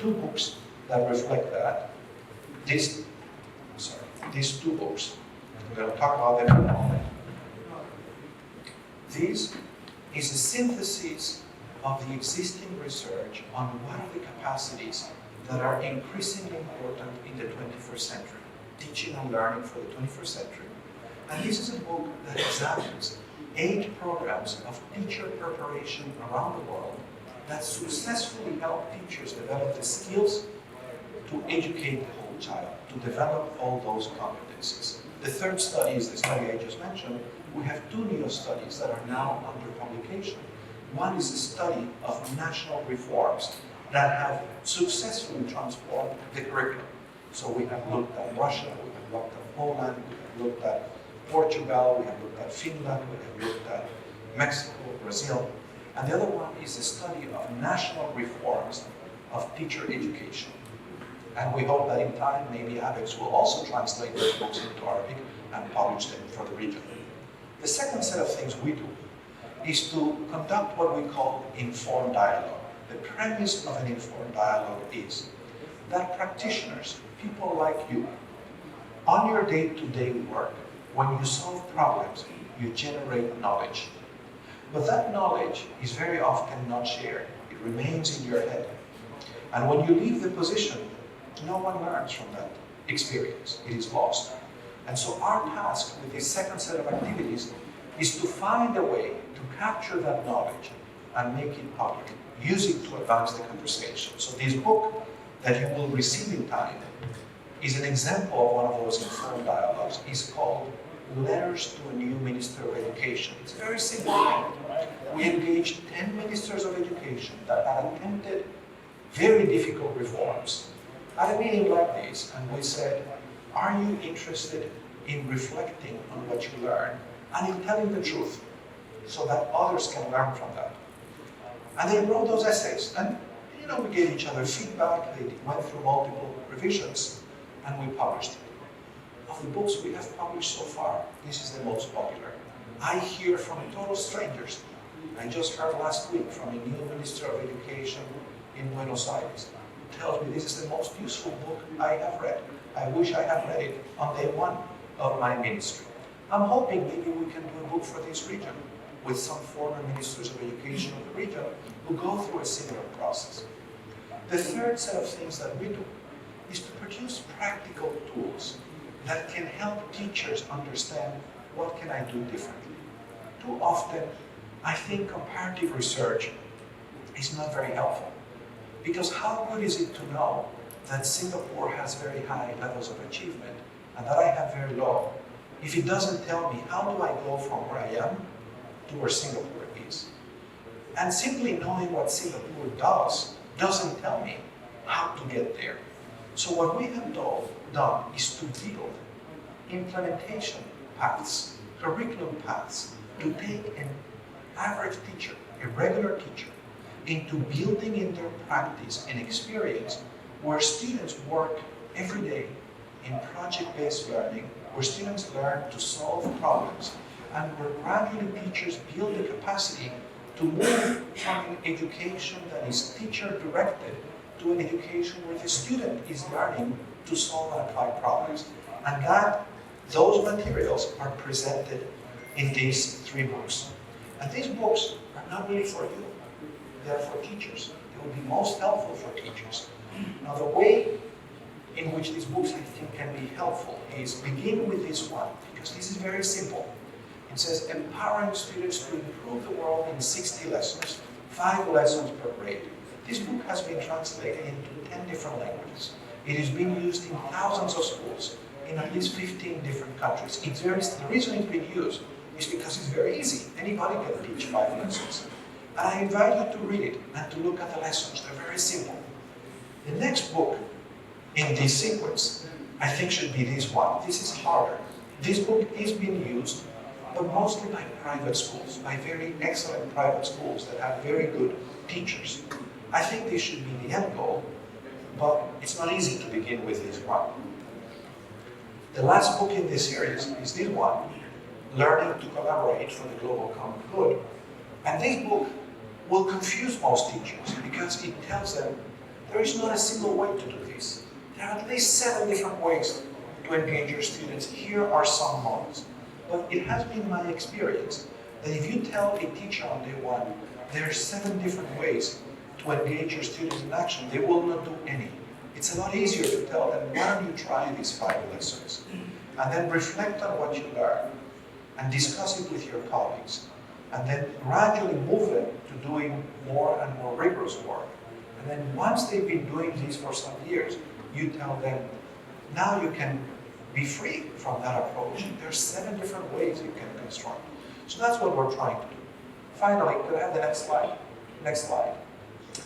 two books that reflect that. These two books. We're going to talk about them in a moment. This is a synthesis of the existing research on what are the capacities that are increasingly important in the 21st century, teaching and learning for the 21st century. And this is a book that examines 8 programs of teacher preparation around the world that successfully help teachers develop the skills to educate the whole child, to develop all those competencies. The third study is the study I just mentioned. We have 2 neo-studies that are now under publication. One is a study of national reforms that have successfully transformed the curriculum. So we have looked at Russia, we have looked at Poland, we have looked at Portugal, we have looked at Finland, we have looked at Mexico, Brazil. And the other one is a study of national reforms of teacher education. And we hope that in time, maybe ABEX will also translate those books into Arabic and publish them for the region. The second set of things we do is to conduct what we call informed dialogue. The premise of an informed dialogue is that practitioners, people like you, on your day-to-day work, when you solve problems, you generate knowledge. But that knowledge is very often not shared. It remains in your head. And when you leave the position, no one learns from that experience. It is lost. And so our task with this second set of activities is to find a way to capture that knowledge and make it public, use it to advance the conversation. So this book that you will receive in time is an example of one of those informed dialogues. It's called Letters to a New Minister of Education. It's a very simple thing. We engaged 10 ministers of education that had attempted very difficult reforms at a meeting like this, and we said, are you interested in reflecting on what you learned and in telling the truth so that others can learn from that? And they wrote those essays, and we gave each other feedback. They went through multiple revisions, and we published it. Of the books we have published so far, this is the most popular. I hear from total strangers. I just heard last week from a new Minister of Education in Buenos Aires who tells me this is the most useful book I have read. I wish I had read it on day 1 of my ministry. I'm hoping maybe we can do a book for this region with some former ministers of education of the region who go through a similar process. The third set of things that we do is to produce practical tools that can help teachers understand what can I do differently. Too often, I think comparative research is not very helpful. Because how good is it to know that Singapore has very high levels of achievement and that I have very low, if it doesn't tell me how do I go from where I am to where Singapore is? And simply knowing what Singapore does doesn't tell me how to get there. So what we have done is to build implementation paths, curriculum paths, to take an average teacher, a regular teacher, into building in their practice an experience where students work every day in project-based learning, where students learn to solve problems, and where gradually teachers build the capacity to move from an education that is teacher-directed to an education where the student is learning to solve and apply problems. And those materials are presented in these 3 books. And these books are not really for you. They're for teachers. They will be most helpful for teachers. Now, the way in which these books, I think, can be helpful is begin with this one, because this is very simple. It says, empowering students to improve the world in 60 lessons, 5 lessons per grade. This book has been translated into 10 different languages. It is being used in thousands of schools in at least 15 different countries. The reason it's being used is because it's very easy. Anybody can teach 5 lessons. And I invite you to read it and to look at the lessons. They're very simple. The next book in this sequence, I think, should be this one. This is harder. This book is being used, but mostly by private schools, by very excellent private schools that have very good teachers. I think this should be the end goal, but it's not easy to begin with this one. The last book in this series is this one, Learning to Collaborate for the Global Common Good. And this book will confuse most teachers because it tells them There is not a single way to do this. There are at least 7 different ways to engage your students. Here are some models. But it has been my experience that if you tell a teacher on day one, there are 7 different ways to engage your students in action, they will not do any. It's a lot easier to tell them, why don't you try these 5 lessons? And then reflect on what you learned and discuss it with your colleagues. And then gradually move them to doing more and more rigorous work. And then once they've been doing this for some years, you tell them, now you can be free from that approach. There are 7 different ways you can construct. So that's what we're trying to do. Finally, could I have the next slide? Next slide.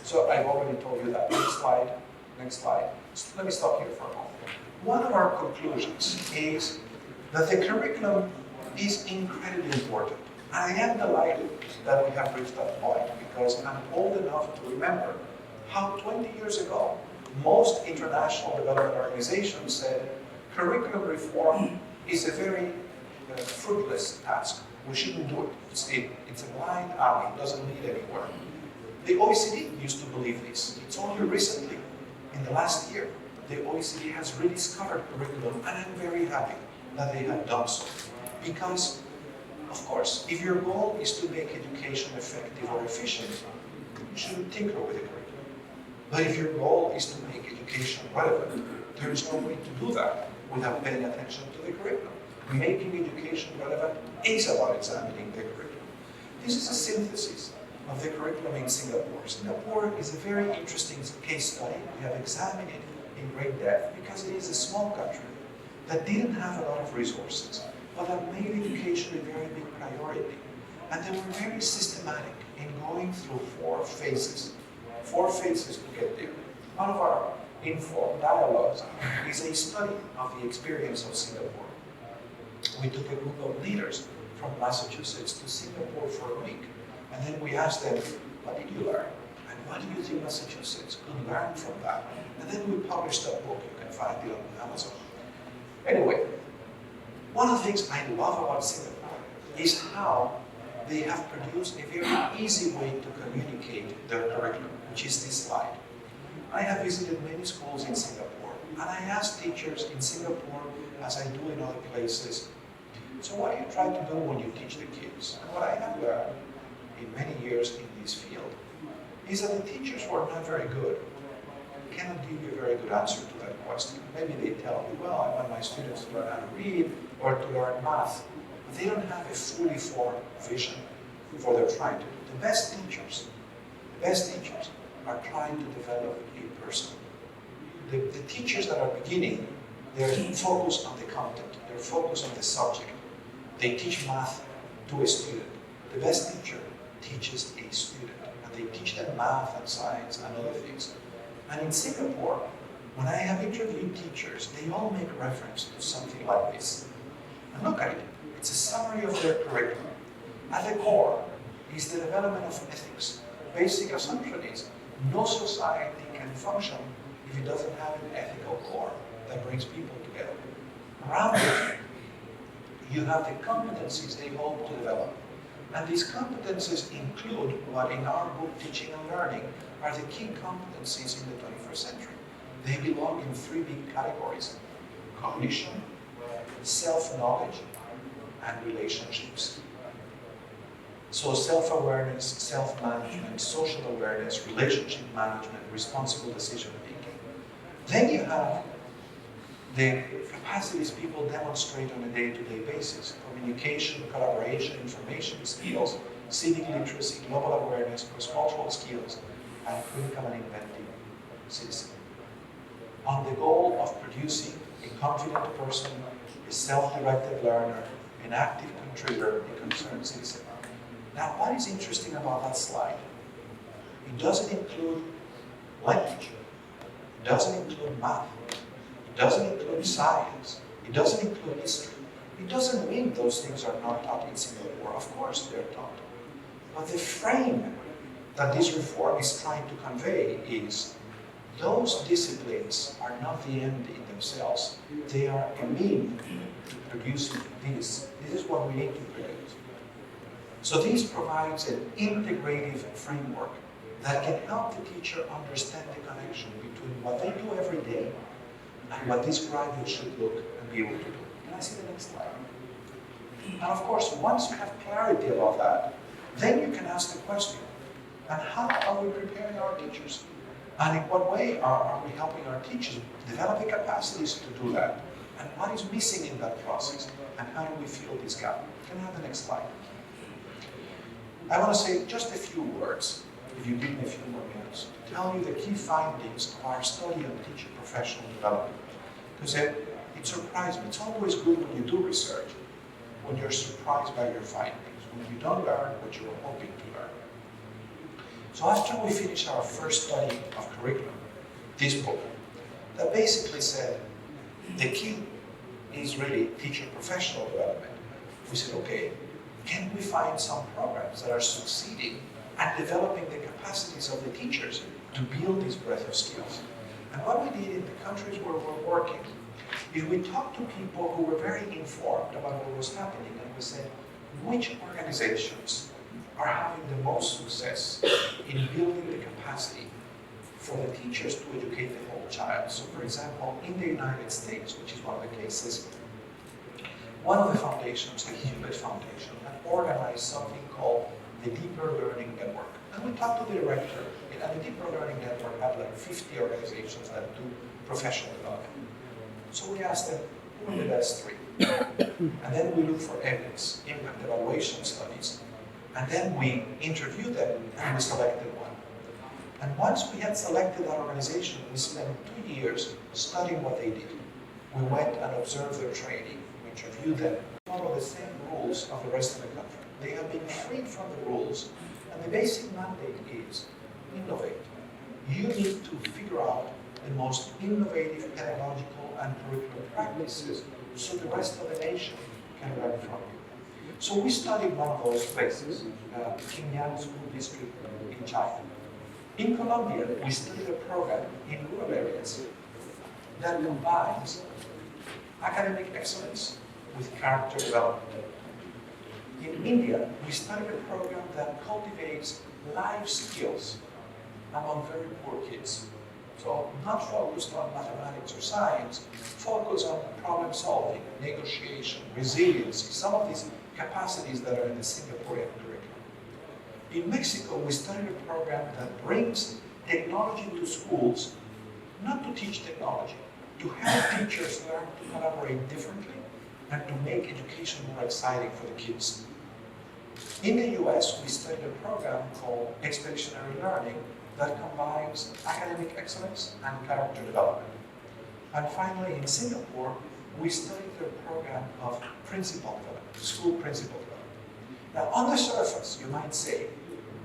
So I've already told you that. Next slide. Next slide. So let me stop here for a moment. One of our conclusions is that the curriculum is incredibly important. I am delighted that we have reached that point because I'm old enough to remember how 20 years ago most international development organizations said curriculum reform is a very fruitless task. We shouldn't do it. It's a blind alley. It doesn't lead anywhere. The OECD used to believe this. It's only recently, in the last year, the OECD has rediscovered curriculum, and I'm very happy that they have done so. Because, of course, if your goal is to make education effective or efficient, you shouldn't tinker with the curriculum. But if your goal is to make education relevant, there is no way to do that without paying attention to the curriculum. Making education relevant is about examining the curriculum. This is a synthesis of the curriculum in Singapore. Singapore is a very interesting case study. We have examined it in great depth because it is a small country that didn't have a lot of resources, but that made education a very big priority. And they were very systematic in going through 4 phases. 4 phases to get there. One of our informed dialogues is a study of the experience of Singapore. We took a group of leaders from Massachusetts to Singapore for a week. And then we asked them, what did you learn? And what do you think Massachusetts could learn from that? And then we published that book. You can find it on Amazon. Anyway, one of the things I love about Singapore is how they have produced a very easy way to communicate their curriculum, which is this slide. I have visited many schools in Singapore, and I asked teachers in Singapore, as I do in other places, so what do you try to do when you teach the kids? And what I have learned in many years in this field is that the teachers who are not very good cannot give you a very good answer to that question. Maybe they tell you, well, I want my students to learn how to read or to learn math, but they don't have a fully formed vision for what they're trying to do. The best teachers are trying to develop a person. The teachers that are beginning, they're focused on the content, they're focused on the subject. They teach math to a student. The best teacher teaches a student, and they teach them math and science and other things. And in Singapore, when I have interviewed teachers, they all make reference to something like this. And look at it. It's a summary of their curriculum. At the core is the development of ethics. Basic assumption is no society can function if it doesn't have an ethical core that brings people together. Around it, you have the competencies they hope to develop. And these competencies include what in our book, Teaching and Learning, are the key competencies in the 21st century. They belong in 3 big categories: cognition, self-knowledge, and relationships. So self-awareness, self-management, social awareness, relationship management, responsible decision-making. Then you have the capacities people demonstrate on a day-to-day basis: communication, collaboration, information skills, civic literacy, global awareness, cross-cultural skills, and critical and inventive citizen. On the goal of producing a confident person, a self-directed learner, an active contributor, a concerned citizen. Now, what is interesting about that slide? It doesn't include language. It doesn't include math. It doesn't include science. It doesn't include history. It doesn't mean those things are not taught in Singapore. Of course they're taught. But the frame that this reform is trying to convey is those disciplines are not the end in themselves. They are a means to producing this. This is what we need to produce. So this provides an integrative framework that can help the teacher understand the connection between what they do every day and what this graduate should look and be able to do. Can I see the next slide? And of course, once you have clarity about that, then you can ask the question, and how are we preparing our teachers? And in what way are we helping our teachers develop the capacities to do that? And what is missing in that process? And how do we fill this gap? Can I have the next slide? I want to say just a few words, if you give me a few more minutes, to tell you the key findings of our study on teacher professional development. Because it surprised me. It's always good when you do research, when you're surprised by your findings, when you don't learn what you were hoping to learn. So after we finished our first study of curriculum, this book, that basically said the key is really teacher professional development. We said, okay, can we find some programs that are succeeding at developing the capacities of the teachers to build this breadth of skills? And what we did in the countries where we're working is we talked to people who were very informed about what was happening, and we said, which organizations are having the most success in building the capacity for the teachers to educate the whole child? So for example, in the United States, which is one of the cases, one of the foundations, the Hewlett Foundation, had organized something called the Deeper Learning Network. And we talked to the director, and the Deeper Learning Network had like 50 organizations that do professional development. So we asked them, who are the best three? And then we looked for evidence, impact evaluation studies. And then we interviewed them and we selected one. And once we had selected that organization, we spent 2 years studying what they did. We went and observed their training. We interviewed them. They follow the same rules of the rest of the country. They have been freed from the rules. And the basic mandate is innovate. You need to figure out the most innovative pedagogical and curriculum practices so the rest of the nation can learn from you. So we studied one of those places, Qingyang School District in China. In Colombia, we studied a program in rural areas that combines academic excellence with character development. In India, we studied a program that cultivates life skills among very poor kids. So not focused on mathematics or science, focused on problem solving, negotiation, resiliency, some of these capacities that are in the Singaporean curriculum. In Mexico, we studied a program that brings technology to schools, not to teach technology, to help teachers learn to collaborate differently and to make education more exciting for the kids. In the US, we studied a program called Expeditionary Learning that combines academic excellence and character development. And finally, in Singapore, we studied the program of principal development, school principal development. Now, on the surface, you might say,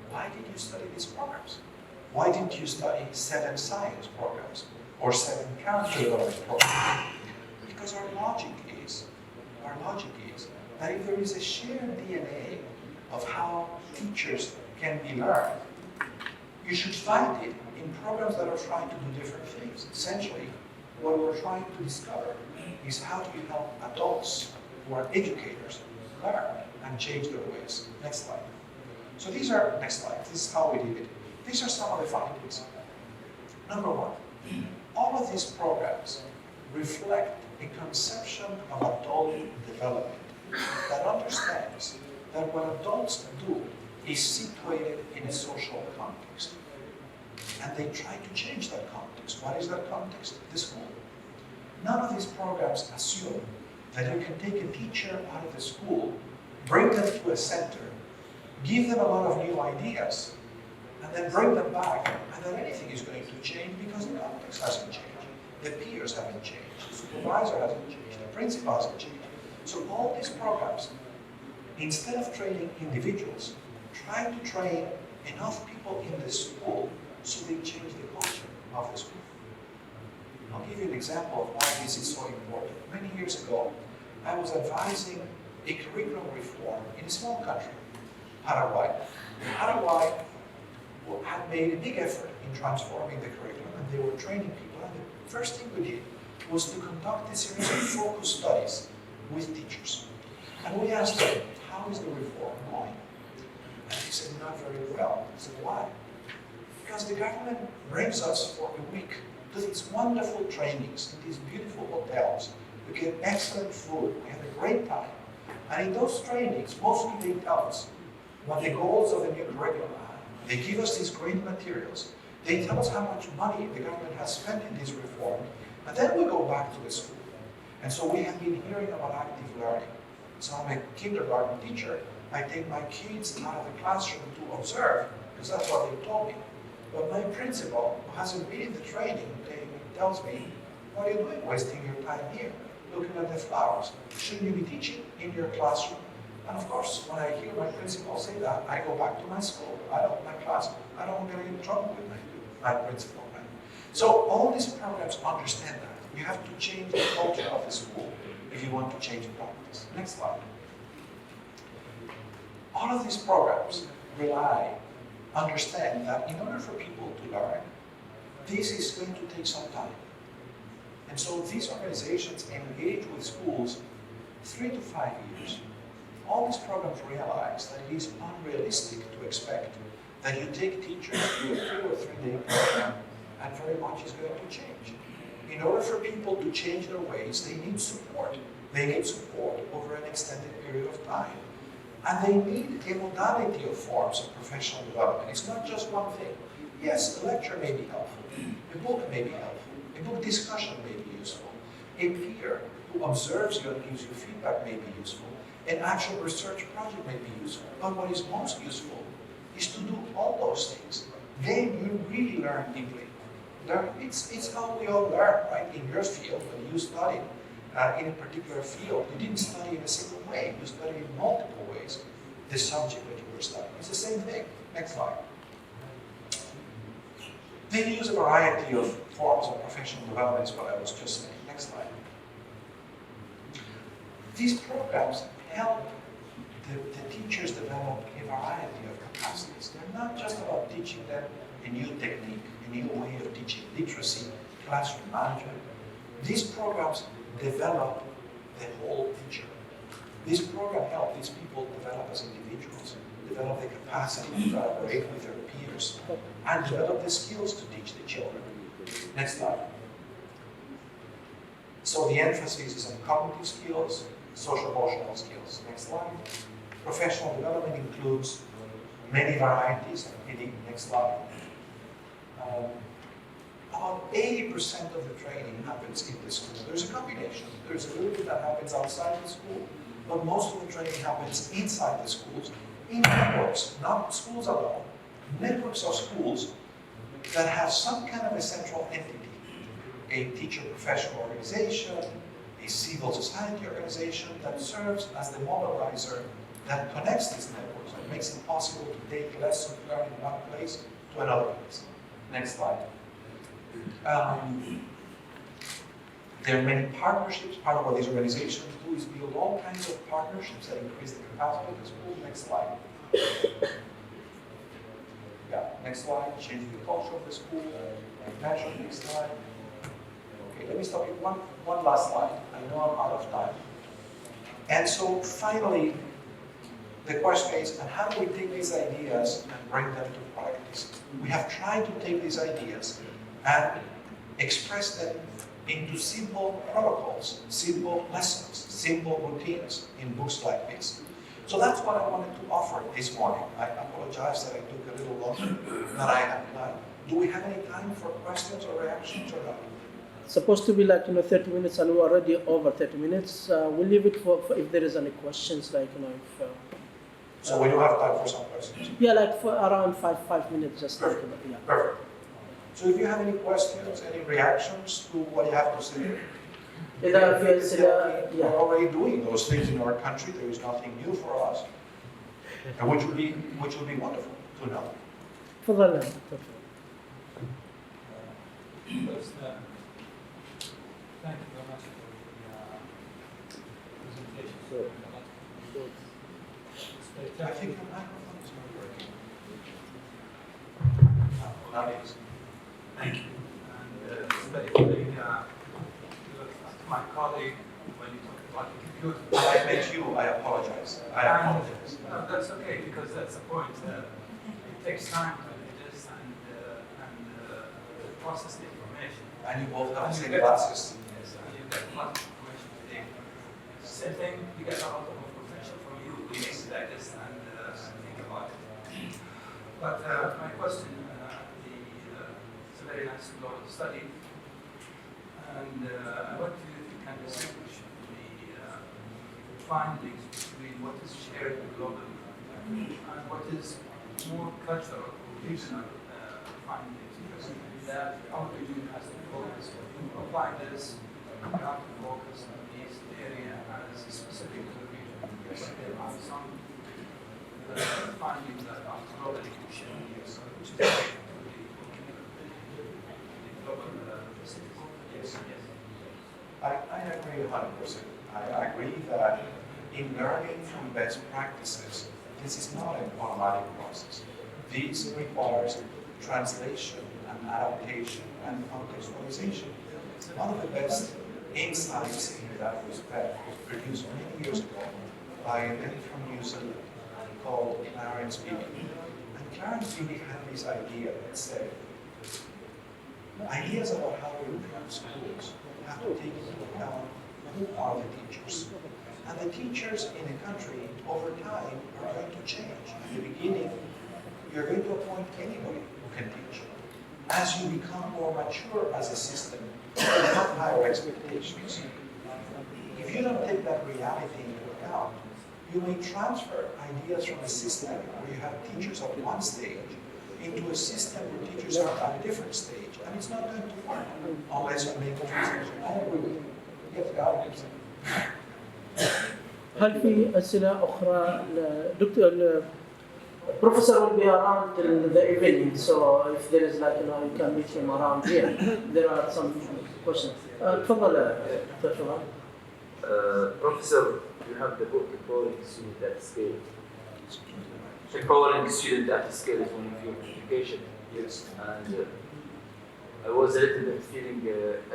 why did you study these programs? Why didn't you study 7 science programs or 7 character development programs? Because our logic is that if there is a shared DNA of how teachers can be learned, you should find it in programs that are trying to do different things. Essentially, what we're trying to discover is how do you help adults who are educators learn and change their ways. Next slide. So these are, next slide, this is how we did it. These are some of the findings. Number 1, all of these programs reflect a conception of adult development that understands that what adults do is situated in a social context. And they try to change that context. What is that context? The school. None of these programs assume that you can take a teacher out of the school, bring them to a center, give them a lot of new ideas, and then bring them back, and then anything is going to change because the context hasn't changed. The peers haven't changed, the supervisor hasn't changed, the principal hasn't changed. So all these programs, instead of training individuals, try to train enough people in the school so they change the culture of the school. I'll give you an example of why this is so important. Many years ago, I was advising a curriculum reform in a small country, Paraguay. Paraguay had made a big effort in transforming the curriculum, and they were training people. And the first thing we did was to conduct a series of focus studies with teachers. And we asked them, how is the reform going? And they said, not very well. I said, why? Because the government brings us for a week to these wonderful trainings in these beautiful hotels. We get excellent food, we have a great time. And in those trainings, mostly they tell us what the goals of the new curriculum are. They give us these great materials. They tell us how much money the government has spent in this reform. And then we go back to the school. And so we have been hearing about active learning. So I'm a kindergarten teacher. I take my kids out of the classroom to observe, because that's what they told me. But my principal, who hasn't been in the training, tells me, what are you doing wasting your time here, looking at the flowers? Shouldn't you be teaching in your classroom? And of course, when I hear my principal say that, I go back to my school, my class. I don't want to get in trouble with my principal. Right? So all these programs understand that. You have to change the culture of the school if you want to change practice. Next slide. All of these programs understand that in order for people to learn, this is going to take some time. And so these organizations engage with schools 3 to 5 years. All these programs realize that it is unrealistic to expect that you take teachers to a 2 or 3 day program and very much is going to change. In order for people to change their ways, they need support. They need support over an extended period of time. And they need a modality of forms of professional development. It's not just one thing. Yes, a lecture may be helpful. A book may be helpful. A book discussion may be useful. A peer who observes you and gives you feedback may be useful. An actual research project may be useful. But what is most useful is to do all those things. Then you really learn deeply. It's how we all learn, right? In your field, when you studied in a particular field, you didn't study in a single way. You studied in multiple ways the subject that you were studying. It's the same thing. Next slide. They use a variety of forms of professional development, is what I was just saying. Next slide. These programs help the teachers develop a variety of capacities. They're not just about teaching them a new technique, a new way of teaching literacy, classroom management. These programs develop the whole teacher. This program helps these people develop as individuals, develop the capacity to collaborate with their peers, and develop the skills to teach the children. Next slide. So the emphasis is on cognitive skills, social-emotional skills. Next slide. Professional development includes many varieties. Next slide. About 80% of the training happens in the school. There's a combination. There's a little bit that happens outside the school, but most of the training happens inside the schools, in networks, not schools alone, networks of schools that have some kind of a central entity, a teacher professional organization, a civil society organization that serves as the mobilizer that connects these networks and makes it possible to take lessons learned in one place to another place. Next slide. There are many partnerships. Part of what these organizations do is build all kinds of partnerships that increase the capacity of the school. Next slide. Yeah, next slide. Changing the culture of the school. Measure. Next slide. Okay, let me stop you. One last slide. I know I'm out of time. And so finally, the question is, how do we take these ideas and bring them to practice? We have tried to take these ideas and express them into simple protocols, simple lessons, simple routines in books like this. So that's what I wanted to offer this morning. I apologize that I took a little longer than I had planned. Do we have any time for questions or reactions or not? It's supposed to be like 30 minutes, and we're already over 30 minutes. We'll leave it for if there is any questions, like if. So we do have time for some questions. Yeah, like for around five minutes, just perfect. Like that. Yeah. Perfect. So if you have any questions, any reactions to what you have to say, we're already doing those things in our country. There is nothing new for us, and which would be wonderful to know. تفضل. Thank you very much for the presentation. I think the microphone is not working. Now it is. Thank you. And especially my colleague, when you talk about the computer. I met you, I apologize. No, that's okay, because that's the point. It takes time to do this, and process the information. And you both have the And you same get- classes. Yes, and you get a lot of information today. Same thing, you get a lot of information from you. We need to digest and think about it. But my question, it's a very nice global study, and what do you can distinguish the findings between what is shared globally and what is more cultural or regional findings? That our region has to focus on. You apply this, you have to focus on this area as specific to the region. But there are some findings that are globally shared, which is related to the global cities. Yes. I agree 100%. I agree that in learning from best practices, this is not an automatic process. This requires translation and adaptation and contextualization. One of the best insights in that respect was produced many years ago by a lady from New Zealand called Clarence Beatty. And Clarence Beatty had this idea that said, ideas about how we improve schools have to take into account who are the teachers. And the teachers in a country, over time, are going to change. At the beginning, you're going to appoint anybody who can teach. As you become more mature as a system, you have higher expectations. If you don't take that reality into account, you may transfer ideas from a system where you have teachers at one stage into a system where teachers are at a different stage, and it's not going to work unless you make a transition. I agree with you. Yes, God. هل في أسئلة أخرى دكتور Professor will be around till the evening, so if there is like you can meet him around here. There are some questions. تفضل دكتور شومان. Professor, you have the book Empowering Student at Scale. Empowering Student at Scale is one of your publication. Yes. And I was a little bit feeling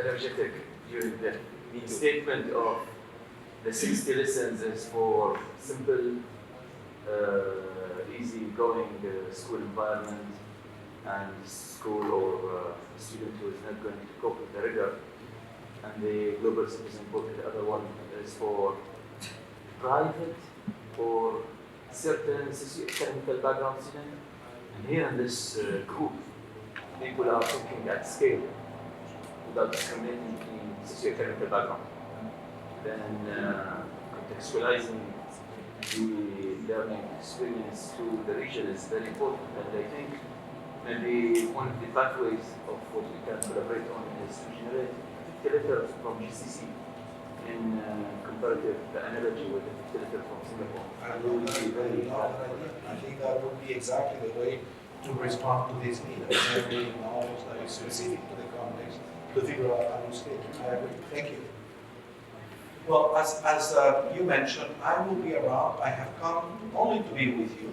energetic during the statement of the 60 lessons is for simple, easy-going school environment and school or student who is not going to cope with the rigor. And the global citizen book, the other one is for private or certain socio-economical background student. And here in this group, people are thinking at scale without discriminating between socio-economical background. Then contextualizing the learning experience to the region is very important. And I think maybe one of the pathways of what we can collaborate on is to generate letter from GCC in comparative analogy with the letter from Singapore. I think that would be exactly the way to respond to this need of generating knowledge that is specific to the context to figure out how to scale. I agree. Thank you. Well, as you mentioned, I will be around. I have come only to be with you,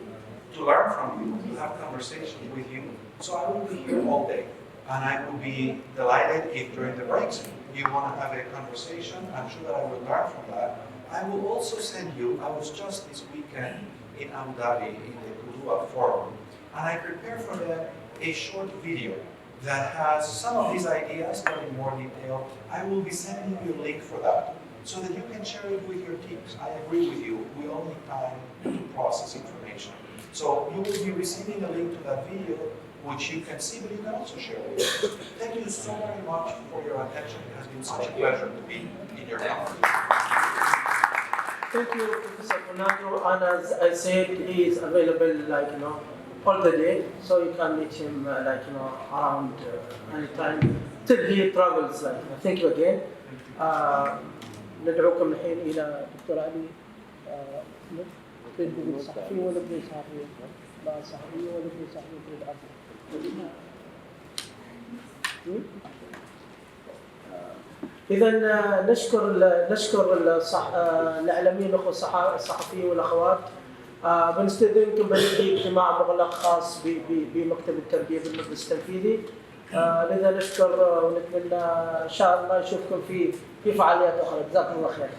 to learn from you, to have conversations with you. So I will be here all day. And I will be delighted if during the breaks you want to have a conversation. I'm sure that I will learn from that. I will also send you, I was just this weekend in Abu Dhabi in the Kudua Forum, and I prepared for them a short video that has some of these ideas, but in more detail. I will be sending you a link for that so that you can share it with your teams. I agree with you, we all need time to process information. So you will be receiving a link to that video, which you can see, but you can also share it. Thank you so very much for your attention. It has been such a pleasure to be in your company. Thank you, Professor Fernando. And as I said, he is available all the day, so you can meet him around anytime till he travels. Thank you again. ندعوكم الحين إلى دكتور علي. ابن صحفي ولا ابن صحفي؟ لا صحفي ولا ابن صحفي في العربي. إذا نشكر الإعلاميين الأخوة الصحفيين والأخوات. بنستأذنكم بنبدأ اجتماع مغلق خاص بمكتب التربية بالمجلس التنفيذي. لذا نشكر ونتمنى إن شاء الله نشوفكم في فعاليات أخرى. جزاكم الله خير.